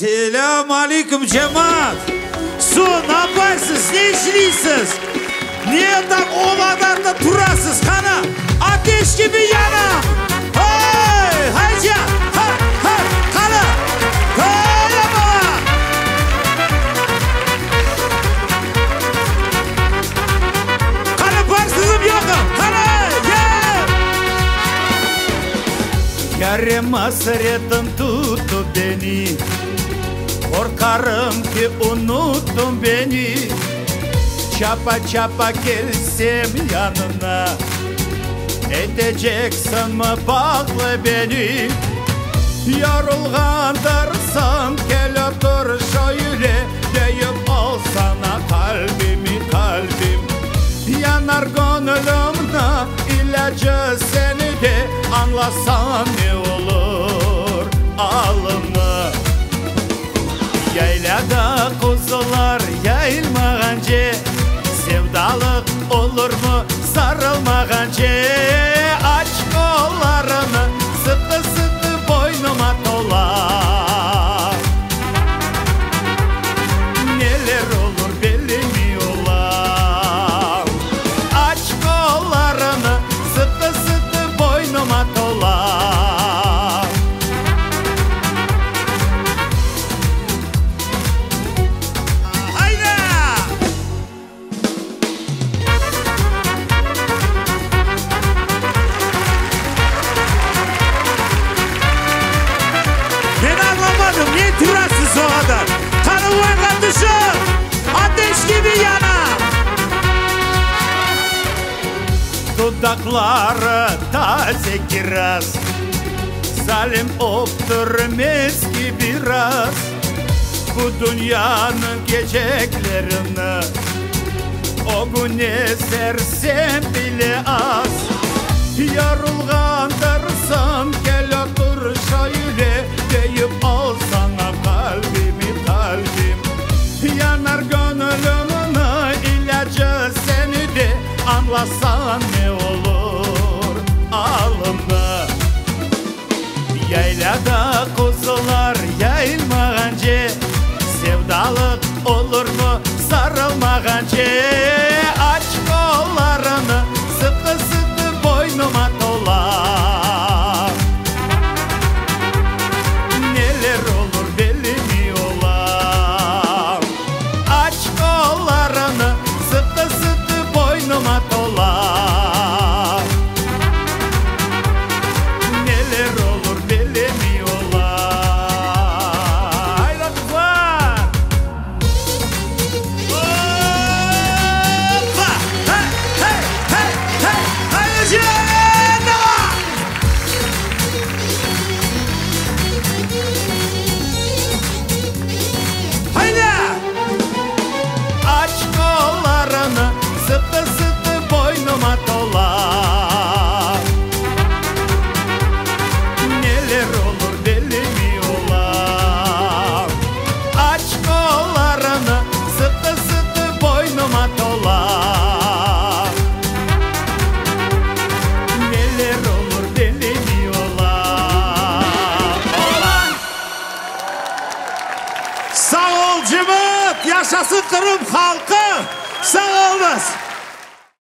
Selam aleyküm cemaat. Su ne yaparsınız? Ne işliyorsunuz? Niye tam ovalarda durasınız? Kana ateş gibi yana. Hey hayca. Hey hey kana. Kaya bana. Kana parsızım yokum. Kana yeah. Yarım hasretin tuttu beni. Korkarım ki unuttun beni. Çapa çapa gelsem yanına. Edeceksin mi bağlı beni? Yorulgandırsan gel otur şöyle. Deyip al sana kalbimi kalbim. Yanar gönlümde ilacı seni de. Anlasan ne olur alımı. Yaylada kuzular yayılmaganca, sevdalık olur mu sarılmaganca? Aç kollarını sıkı sıkı boynuma dola. Neler olur belli ola. Aç kollarını sıkı sıkı boynuma dola. Ne türasız o kadar? Kanıvan kardeşim, ateş gibi yana. Dudakları taze kiraz, zalim öptürmez ki biraz. Bu dünyanın geceklerini o gün ezersem bile az. Yorulgandırsan gel otur şöyle. Deyip al sana kalbimi kalbim. Yanar gönlümün ilacı seni de. Anlasan ne olur alımda. Yaylada kuzular yayılmaganca, sevdalık olur mu sarılmaganca? Aç kollarını sıkı sıkı boynuma dola. Yaşasın Kırım halkı, sağ olunuz.